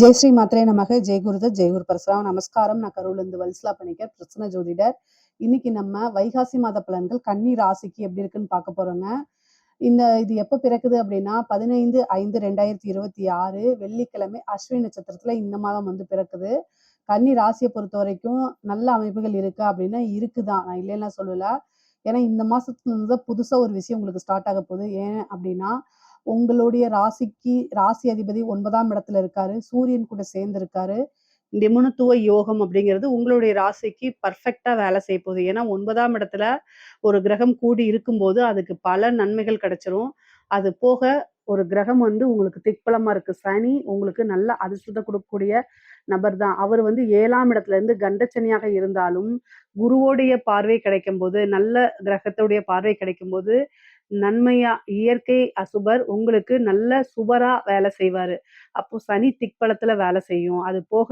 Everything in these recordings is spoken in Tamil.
ஜெய் ஸ்ரீ மாத்ரே நமக. ஜெய் குருதத் ஜெய் குரு பரசுராம். நமஸ்காரம். நான் கரூர்லேருந்து வல்சலா பணிக்கர், பிரசன்ன ஜோதிடர். இன்னைக்கு நம்ம வைகாசி மாத பலன்கள் கன்னி ராசிக்கு எப்படி இருக்குன்னு பார்க்க போறோங்க. இது எப்போ பிறக்குது அப்படின்னா 15/5/2026 வெள்ளிக்கிழமை அஸ்வினி நட்சத்திரத்துல இந்த மாதம் பிறக்குது. கன்னி ராசியை பொறுத்த வரைக்கும் நல்ல அமைப்புகள் இருக்கா அப்படின்னா இருக்குதான், நான் இல்லைன்னா சொல்லல. ஏன்னா இந்த மாசத்துல இருந்து புதுசா ஒரு விஷயம் உங்களுக்கு ஸ்டார்ட் ஆக போகுது. ஏன் அப்படின்னா உங்களுடைய ராசிக்கு ராசி அதிபதி 9ஆம் இடத்துல இருக்காரு, சூரியன் கூட சேர்ந்து இருக்காரு. நிபுணத்துவ யோகம் அப்படிங்கிறது உங்களுடைய ராசிக்கு பர்ஃபெக்டா வேலை செய்ய போகுது. ஏன்னா 9ஆம் இடத்துல ஒரு கிரகம் கூடி இருக்கும்போது அதுக்கு பல நன்மைகள் கிடைச்சிரும். அது போக ஒரு கிரகம் உங்களுக்கு திக்பலமா இருக்கு. சனி உங்களுக்கு நல்ல அதிர்ஷ்டத்தை கொடுக்கக்கூடிய நபர் தான். அவர் 7ஆம் இடத்துல இருந்து கண்டச்சனியாக இருந்தாலும் குருவோடைய பார்வை கிடைக்கும் போது, நல்ல கிரகத்துடைய பார்வை கிடைக்கும் போது நன்மையா இயற்கை அசுபர் உங்களுக்கு நல்ல சுபரா வேலை செய்வாரு. அப்போ சனி திக்பலத்துல வேலை செய்யும். அது போக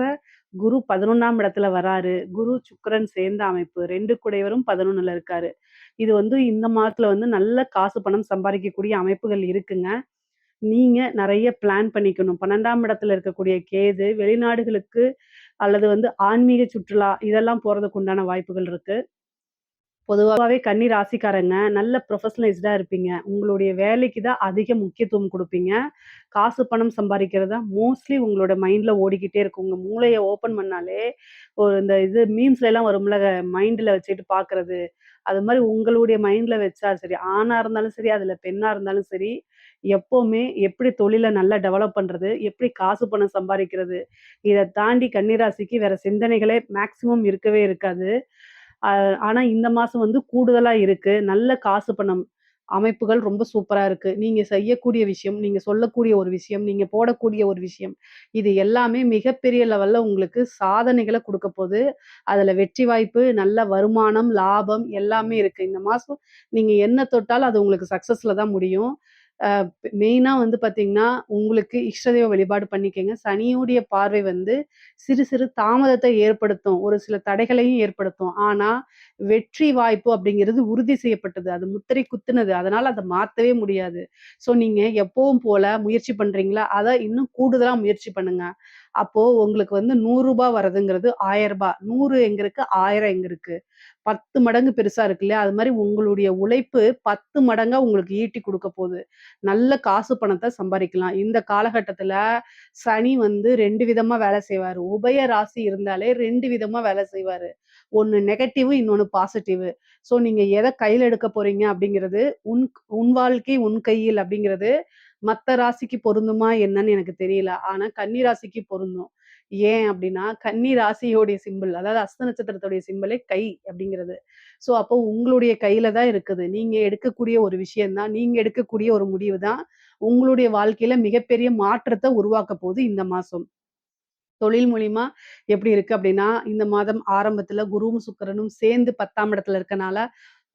குரு 11ஆம் இடத்துல வராரு. குரு சுக்கிரன் சேர்ந்த அமைப்பு. 2 குடையவரும் 11ல இருக்காரு. இது இந்த மாதத்துல நல்ல காசு பணம் சம்பாதிக்கக்கூடிய அமைப்புகள் இருக்குங்க. நீங்க நிறைய பிளான் பண்ணிக்கணும். 12ஆம் இடத்துல இருக்கக்கூடிய கேது வெளிநாடுகளுக்கு அல்லது ஆன்மீக சுற்றுலா இதெல்லாம் போறதுக்கு உண்டான வாய்ப்புகள் இருக்கு. பொதுவாவே கன்னி ராசிக்காரங்க நல்ல ப்ரொஃபஷனலைஸ்டா இருப்பீங்க. உங்களுடைய வேலைக்கு தான் அதிக முக்கியத்துவம் குடுப்பீங்க. காசு பணம் சம்பாதிக்கிறது தான் மோஸ்ட்லி உங்களோட மைண்ட்ல ஓடிக்கிட்டே இருக்கும். உங்க மூளைய ஓப்பன் பண்ணாலே ஒரு இந்த மீம்ஸ்ல எல்லாம் வரும்ல, மைண்ட்ல வச்சுட்டு பார்க்கறது. அது மாரி உங்களுடைய மைண்ட்ல வச்சா சரி, ஆணா இருந்தாலும் சரி, அதுல பெண்ணா இருந்தாலும் சரி, எப்பவுமே எப்படி தொழில நல்லா டெவலப் பண்றது, எப்படி காசு பணம் சம்பாதிக்கிறது, இத தாண்டி கன்னி ராசிக்கு வேற சிந்தனைகளே மேக்ஸிமம் இருக்கவே இருக்காது. அ ஆனா இந்த மாசம் கூடுதலா இருக்கு. நல்ல காசு பணம் அமைப்புகள் ரொம்ப சூப்பரா இருக்கு. நீங்க செய்யக்கூடிய விஷயம், நீங்க சொல்லக்கூடிய ஒரு விஷயம், நீங்க போடக்கூடிய ஒரு விஷயம், இது எல்லாமே மிகப்பெரிய லெவல்ல உங்களுக்கு சாதனைகள குடுக்கப் போது. அதுல வெற்றி வாய்ப்பு, நல்ல வருமானம், லாபம் எல்லாமே இருக்கு. இந்த மாசம் நீங்க என்ன தொட்டாலும் அது உங்களுக்கு சக்சஸ்ல தான் முடியும். அ மெயினா பார்த்தீங்கன்னா, உங்களுக்கு இஷ்ட தெய்வ வழிபாடு பண்ணிக்கங்க. சனியுடைய பார்வை சிறு சிறு தாமதத்தை ஏற்படுத்தும். ஒரு சில தடைகளையும் ஏற்படுத்தும். ஆனா, வெற்றி வாய்ப்பு அப்படிங்கிறது உறுதி செய்யப்பட்டது. அது முத்திரை குத்துனது. அதனால அத மாத்தவே முடியாது. ஸோ நீங்க எப்பவும் போல முயற்சி பண்றீங்களா? அத இன்னும் கூடுதலா முயற்சி பண்ணுங்க. அப்போ உங்களுக்கு ரூ. 100 வரதுங்கிறது ரூ. 1000. 100 எங்க இருக்கு? 1000 எங்க இருக்கு? 10 மடங்கு பெருசா இருக்கு இல்லையா? அது மாரி உங்களுடைய உழைப்பு 10 மடங்கா உங்களுக்கு ஈட்டி குடுக்க போது. நல்ல காசு பணத்த சம்பாரிக்கலாம். இந்த காலகட்டத்துல சனி 2 விதமா வேலை செய்வாரு. உபய ராசி இருந்தாலே 2 விதமா வேலை செய்வாரு. ஒண்ணு நெகட்டிவ், இன்னொன்னு பாசிட்டிவ். ஸோ நீங்க எத கையில எடுக்க போறீங்க அப்படிங்கிறது, உன் உன் வாழ்க்கை உன் கையில் அப்படிங்கிறது மத்த ராசிக்கு பொருந்துமா என்னன்னு எனக்கு தெரியல. ஆனா கன்னி ராசிக்கு பொருந்தும். ஏன் அப்படின்னா, கன்னி ராசியோடைய சிம்பிள் அதாவது அஸ்த நட்சத்திரத்துடைய சிம்பலே கை அப்படிங்கிறது. ஸோ அப்போ உங்களுடைய கையில தான் இருக்குது. நீங்க எடுக்கக்கூடிய ஒரு விஷயம் தான், நீங்க எடுக்கக்கூடிய ஒரு முடிவு தான் உங்களுடைய வாழ்க்கையில மிகப்பெரிய மாற்றத்த உருவாக்க போகுது இந்த மாசம். தொழில் மூலியமா எப்படி இருக்கு அப்படின்னா, இந்த மாதம் ஆரம்பத்துல குருவும், சுக்கிரனும் சேர்ந்து 10ஆம் இடத்துல இருக்கனால,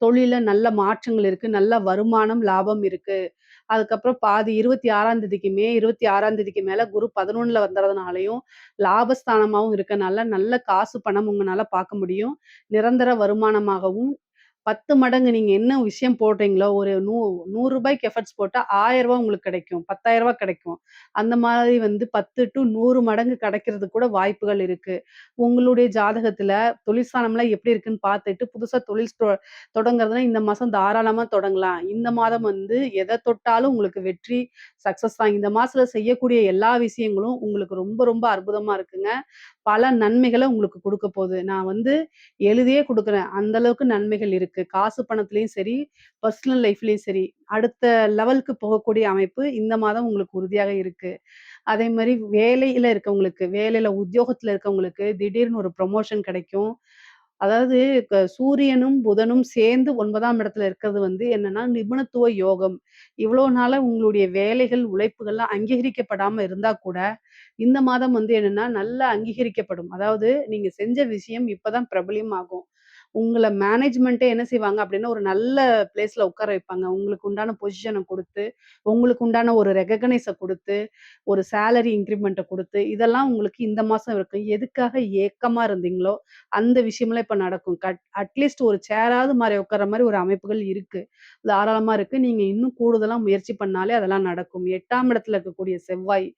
தொழில்ல நல்ல மாற்றங்கள் இருக்கு. நல்ல வருமானம், லாபம் இருக்கு. அதுக்கப்புறம் பாதி 26ஆம் தேதிக்கு மே 26ஆம் தேதிக்கு மேல குரு 11ல வந்துறதுனாலயும், லாபஸ்தானமாவும் இருக்கனால, நல்ல காசு, பணம் உங்கனால பார்க்க முடியும். நிரந்தர வருமானமாகவும் 10 மடங்கு நீங்க என்ன விஷயம் போடுறீங்களோ, ஒரு ரூ. 100 எஃபர்ட்ஸ் போட்டா ரூ. 1000 உங்களுக்கு கிடைக்கும். ரூ. 10,000 கிடைக்கும். அந்த மாதிரி 10 டூ 100 மடங்கு கிடைக்கிறதுக்கு கூட வாய்ப்புகள் இருக்கு. உங்களுடைய ஜாதகத்துல தொழில் எப்படி இருக்குன்னு பார்த்துட்டு, புதுசா தொழில் தொடங்குறதுனா இந்த மாசம் தாராளமா தொடங்கலாம். இந்த மாதம் எத தொட்டாலும் உங்களுக்கு வெற்றி, சக்சஸ் தான். இந்த மாசத்துல செய்யக்கூடிய எல்லா விஷயங்களும் உங்களுக்கு ரொம்ப ரொம்ப அற்புதமா இருக்குங்க. பல நன்மைகள உங்களுக்கு குடுக்க போது. நான் எழுதியே குடுக்குறேன். அந்த அளவுக்கு நன்மைகள் இருக்கு. காசு பணத்திலயும் சரி, பர்சனல் லைஃப்லயும் சரி, அடுத்த லெவலுக்கு போகக்கூடிய அமைப்பு இந்த மாதம் உங்களுக்கு உறுதியாக இருக்கு. அதே மாரி வேலையில இருக்கவங்களுக்கு, வேலையில உத்தியோகத்துல இருக்கவங்களுக்கு திடீர்னு ஒரு ப்ரமோஷன் கிடைக்கும். அதாவது சூரியனும், புதனும் சேர்ந்து 9ஆம் இடத்துல இருக்கிறது என்னன்னா, நிபுணத்துவ யோகம். இவ்வளோ நாளா உங்களுடைய வேலைகள், உழைப்புகள்லாம் அங்கீகரிக்கப்படாம இருந்தா கூட, இந்த மாதம் என்னன்னா, நல்லா அங்கீகரிக்கப்படும். அதாவது நீங்க செஞ்ச விஷயம் இப்பதான் பிரபலியமாகும். உங்கள மேனேஜ்மென்ட்டே என்ன செய்வாங்க அப்டின்னா, ஒரு நல்ல பிளேஸ்ல உட்கார வைப்பாங்க. உங்களுக்கு உண்டான பொசிஷன குடுத்து, உங்களுக்கு உண்டான ஒரு ரெகக்னைஸ குடுத்து, ஒரு சேலரி இன்கிரிமென்ட்ட குடுத்து, இதெல்லாம் உங்களுக்கு இந்த மாசம் இருக்கு. எதுக்காக ஏக்கமா இருந்தீங்களோ, அந்த விஷயம்லாம் இப்ப நடக்கும். அட்லீஸ்ட் ஒரு சேராவது மாரி உட்கார்ற மாரி ஒரு அமைப்புகள் இருக்கு. தாராளமா இருக்கு. நீங்க இன்னும் கூடுதலா முயற்சி பண்ணாலே அதெல்லாம் நடக்கும். 8ஆம் இடத்துல இருக்கக்கூடிய செவ்வாய்,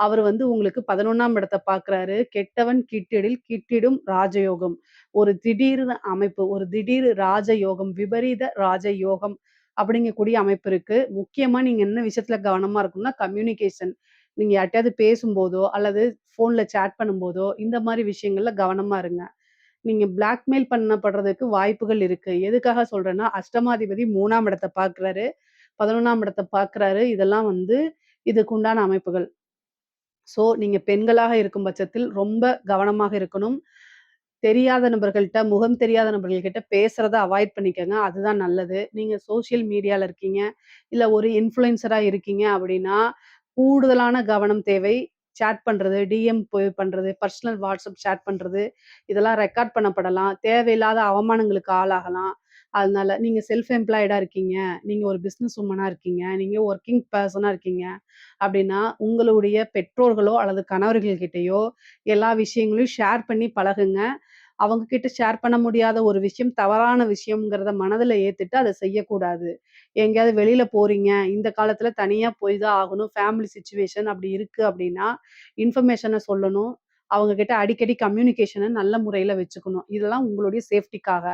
அவர் வந்து உங்களுக்கு 11ஆம் இடத்த பார்க்குறாரு. கெட்டவன் கிட்டிடில் கிட்டிடும் ராஜயோகம். ஒரு திடீர்னு அமைப்பு, ஒரு திடீர் ராஜயோகம், விபரீத ராஜயோகம் அப்படிங்கக்கூடிய அமைப்பு இருக்கு. முக்கியமா நீங்க என்ன விஷயத்துல கவனமா இருக்கணும்னா, கம்யூனிகேஷன். நீங்க யார்ட்டயாவது பேசும்போதோ, அல்லது ஃபோன்ல சேட் பண்ணும்போதோ, இந்த மாரி விஷயங்கள்ல கவனமா இருங்க. நீங்க பிளாக்மெயில் பண்ணப்படுறதுக்கு வாய்ப்புகள் இருக்கு. எதுக்காக சொல்றேன்னா, அஷ்டமாதிபதி 3ஆம் இடத்த பார்க்குறாரு, 11ஆம் இடத்த பார்க்குறாரு. இதெல்லாம் வந்து இதுக்கு உண்டான அமைப்புகள். ஸோ, நீங்க பெண்களாக இருக்கும் பட்சத்தில் ரொம்ப கவனமாக இருக்கணும். தெரியாத நபர்கள்ட்ட, முகம் தெரியாத நபர்கள்கிட்ட பேசுறத அவாய்ட் பண்ணிக்கங்க. அதுதான் நல்லது. நீங்க சோசியல் மீடியால இருக்கீங்க, இல்ல ஒரு இன்ஃப்ளூயன்சரா இருக்கீங்க அப்படின்னா, கூடுதலான கவனம் தேவை. சேட் பண்றது, டிஎம் பண்றது, பர்சனல் வாட்ஸ்அப் சேட் பண்றது, இதெல்லாம் ரெக்கார்ட் பண்ணப்படலாம். தேவையில்லாத அவமானங்களுக்கு ஆளாகலாம். அதனால நீங்க செல்ஃப் எம்ப்ளாய்டா இருக்கீங்க, நீங்க ஒரு பிசினஸ் வுமனா இருக்கீங்க, நீங்க வொர்க்கிங் பெர்சனா இருக்கீங்க அப்படின்னா, உங்களுடைய பெற்றோர்களோ அல்லது கணவர்கள் கிட்டயோ எல்லா விஷயங்களையும் ஷேர் பண்ணி பழகுங்க. அவங்க கிட்ட ஷேர் பண்ண முடியாத ஒரு விஷயம், தவறான விஷயம்ங்கிறத மனதுல ஏத்துட்டு அத செய்யக்கூடாது. எங்கேயாவது வெளியில போறீங்க, இந்த காலத்துல தனியா போய் தான் ஆகணும். ஃபேமிலி சிச்சுவேஷன் அப்படி இருக்கு அப்படின்னா, இன்ஃபர்மேஷன சொல்லணும். அவங்க கிட்ட அடிக்கடி கம்யூனிகேஷன நல்ல முறையில வச்சுக்கணும். இதெல்லாம் உங்களுடைய சேஃப்டிக்காக.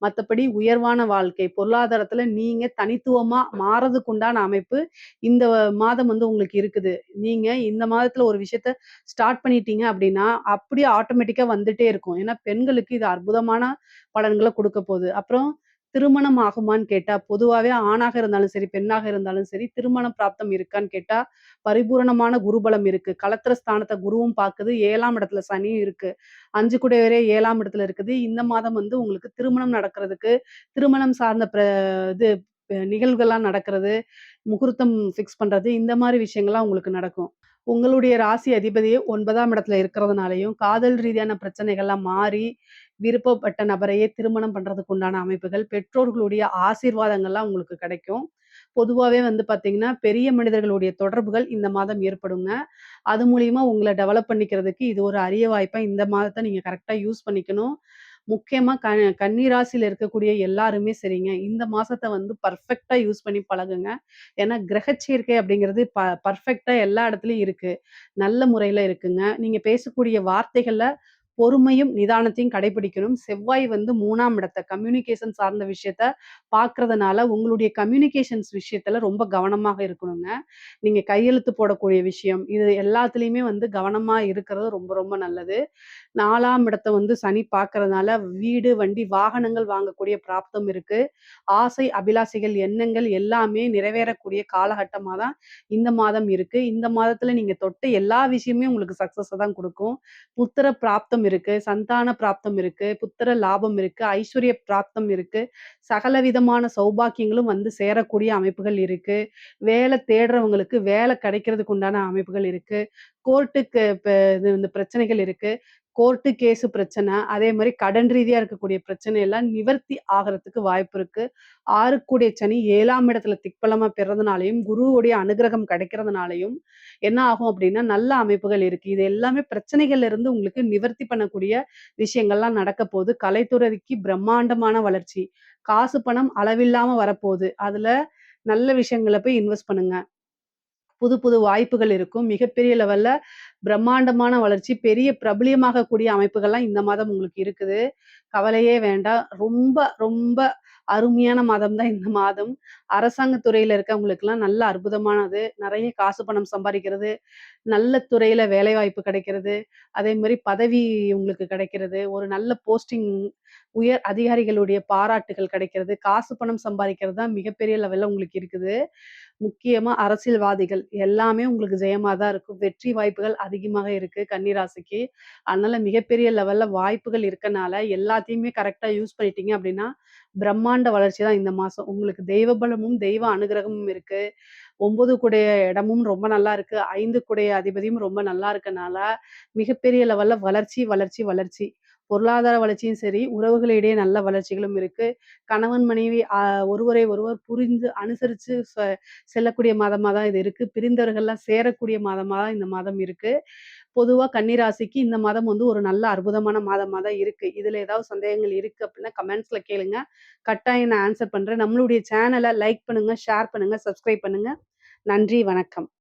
மத்தபடி உயர்வான வாழ்க்கை, பொருளாதாரத்துல நீங்க தனித்துவமா மாறதுக்கு உண்டான அமைப்பு இந்த மாதம் வந்து உங்களுக்கு இருக்குது. நீங்க இந்த மாதத்துல ஒரு விஷயத்த ஸ்டார்ட் பண்ணிட்டீங்க அப்படின்னா, அப்படியே ஆட்டோமேட்டிக்கா வந்துட்டே இருக்கும். ஏன்னா, பெண்களுக்கு இது அற்புதமான பலன்கள குடுக்க போது. அப்புறம் திருமணம் ஆகுமான்னு கேட்டா, பொதுவாவே ஆணாக இருந்தாலும் சரி, பெண்ணாக இருந்தாலும் சரி, திருமண பிராப்தம் இருக்கான்னு கேட்டா, பரிபூரணமான குருபலம் இருக்கு. கலத்திர ஸ்தானத்த குருவும் பாக்குது, 7ஆம் இடத்துல சனியும் இருக்கு. 5 கூடையவரே 7ஆம் இடத்துல இருக்குது. இந்த மாதம் வந்து உங்களுக்கு திருமணம் நடக்கிறதுக்கு, திருமணம் சார்ந்த இது நிகழ்வுகள்லாம் நடக்கிறது, முகூர்த்தம் ஃபிக்ஸ் பண்றது, இந்த மாரி விஷயங்கள்லாம் உங்களுக்கு நடக்கும். உங்களுடைய ராசி அதிபதியே 9ஆம் இடத்துல இருக்கிறதுனாலயும், காதல் ரீதியான பிரச்சனைகள்லாம் மாறி, விருப்பப்பட்ட நபரையே திருமணம் பண்றதுக்கு உண்டான அமைப்புகள், பெற்றோர்களுடைய ஆசீர்வாதங்கள்லாம் உங்களுக்கு கிடைக்கும். பொதுவாவே வந்து பார்த்தீங்கன்னா, பெரிய மனிதர்களுடைய தொடர்புகள் இந்த மாதம் ஏற்படுங்க. அது மூலியமா உங்கள டெவலப் பண்ணிக்கிறதுக்கு இது ஒரு அரிய வாய்ப்பா இந்த மாதத்த நீங்க கரெக்ட்டா யூஸ் பண்ணிக்கணும். முக்கியமா கன்னி ராசியில இருக்கக்கூடிய எல்லாருமே சரிங்க, இந்த மாசத்த வந்து பெர்ஃபெக்ட்டா யூஸ் பண்ணி பழகுங்க. ஏன்னா கிரகச் சேர்க்கை அப்படிங்கிறது பெர்ஃபெக்ட்டா எல்லா இடத்துலயும் இருக்கு. நல்ல முறையில இருக்குங்க. நீங்க பேசக்கூடிய வார்த்தைகள்ல பொறுமையும், நிதானத்தையும் கடைபிடிக்கணும். செவ்வாய் வந்து 3ஆம் இடத்த கம்யூனிகேஷன் சார்ந்த விஷயத்த பார்க்கிறதுனால, உங்களுடைய கம்யூனிகேஷன்ஸ் விஷயத்துல ரொம்ப கவனமாக இருக்கணுங்க. நீங்க கையெழுத்து போடக்கூடிய விஷயம், இது எல்லாத்துலயுமே வந்து கவனமா இருக்கிறது ரொம்ப ரொம்ப நல்லது. 4ஆம் இடத்த வந்து சனி பார்க்கறதுனால, வீடு, வண்டி, வாகனங்கள் வாங்கக்கூடிய பிராப்தம் இருக்கு. ஆசை, அபிலாசைகள், எண்ணங்கள் எல்லாமே நிறைவேறக்கூடிய காலகட்டமா தான் இந்த மாதம் இருக்கு. இந்த மாதத்துல நீங்க தொட்ட எல்லா விஷயமுமே உங்களுக்கு சக்சஸ தான் குடுக்கும். புத்திர பிராப்தம் இருக்கு, சந்தான பிராப்தம் இருக்கு, புத்திர லாபம் இருக்கு, ஐஸ்வர்ய பிராப்தம் இருக்கு. சகல விதமான சௌபாக்கியங்களும் வந்து சேரக்கூடிய அமைப்புகள் இருக்கு. வேலை தேடுறவங்களுக்கு வேலை கிடைக்கிறதுக்கு உண்டான அமைப்புகள் இருக்கு. கோர்ட்டுக்கு இது இந்த பிரச்சனைகள் இருக்கு. கோர்ட்டு கேஸ் பிரச்சனை, அதே மாரி கடன் ரீதியா இருக்கக்கூடிய பிரச்சனை எல்லாம் நிவர்த்தி ஆகறதுக்கு வாய்ப்பு இருக்கு. 6க்குடைய சனி 7ஆம் இடத்துல திக்பலமா பெறதுனாலயும், குருவுடைய அனுக்கிரகம் கிடைக்கிறதுனாலயும் என்ன ஆகும் அப்டின்னா, நல்ல அமைப்புகள் இருக்கு. இது எல்லாமே பிரச்சனைகள்ல இருந்து உங்களுக்கு நிவர்த்தி பண்ணக்கூடிய விஷயங்கள்லாம் நடக்கப் போது. கலைத்துறைக்கு பிரம்மாண்டமான வளர்ச்சி. காசு, பணம் அளவில்லாம வரப்போது. அதுல நல்ல விஷயங்கள போய் இன்வெஸ்ட் பண்ணுங்க. புது புது வாய்ப்புகள் இருக்கும். மிகப்பெரிய லெவல்ல பிரம்மாண்டமான வளர்ச்சி, பெரிய பிரபலியமாகக்கூடிய அமைப்புகள்லாம் இந்த மாதம் உங்களுக்கு இருக்குது. கவலையே வேண்டாம். ரொம்ப, ரொம்ப அருமையான மாதம் தான் இந்த மாதம். அரசாங்க துறையில இருக்கவங்களுக்கெல்லாம் நல்ல அற்புதமானது. நெறைய காசு பணம் சம்பாரிக்கிறது, நல்ல துறையில வேலைவாய்ப்பு கிடைக்கிறது, அதே மாரி பதவி உங்களுக்கு கிடைக்கிறது, ஒரு நல்ல போஸ்டிங் உயர் அதிகாரிகளுடைய பாராட்டுகள் கிடைக்கிறது, காசு பணம் சம்பாதிக்கிறது தான் மிகப்பெரிய லெவல்ல உங்களுக்கு இருக்குது. முக்கியமா அரசியல்வாதிகள் எல்லாமே உங்களுக்கு ஜெயமா தான் இருக்கும். வெற்றி வாய்ப்புகள் அதிகமாக இருக்கு கன்னி ராசிக்கு. அதனால மிகப்பெரிய லெவல்ல வாய்ப்புகள் இருக்கனால எல்லாத்தையுமே கரெக்ட்டா யூஸ் பண்ணிட்டீங்க அப்படின்னா, பிரம்மாண்ட வளர்ச்சி தான் இந்த மாசம். உங்களுக்கு தெய்வ பலமும், தெய்வ அனுகிரகமும் இருக்கு. 9 கூடைய இடமும் ரொம்ப நல்லா இருக்கு. 5 கூடைய அதிபதியும் ரொம்ப நல்லா இருக்கனால, மிகப்பெரிய லெவல்ல வளர்ச்சி, வளர்ச்சி, வளர்ச்சி. பொருளாதார வளர்ச்சியும் சரி, உறவுகளிடையே நல்ல வளர்ச்சிகளும் இருக்கு. கணவன், மனைவி ஒருவரை ஒருவர் புரிந்து அனுசரிச்சு செல்லக்கூடிய மாதமா தான் இது இருக்கு. பிரிந்தவர்கள்லாம் சேரக்கூடிய மாதமா தான் இந்த மாதம் இருக்கு. பொதுவா கன்னி ராசிக்கு இந்த மாதம் வந்து ஒரு நல்ல அற்புதமான மாதமா தான் இருக்கு. இதுல ஏதாவது சந்தேகங்கள் இருக்கு அப்படின்னா கமெண்ட்ஸ்ல கேளுங்க. கட்டாயம் நான் ஆன்ஸர் பண்றேன். நம்மளுடைய சேனல லைக் பண்ணுங்க, ஷேர் பண்ணுங்க, சப்ஸ்கிரைப் பண்ணுங்க. நன்றி, வணக்கம்.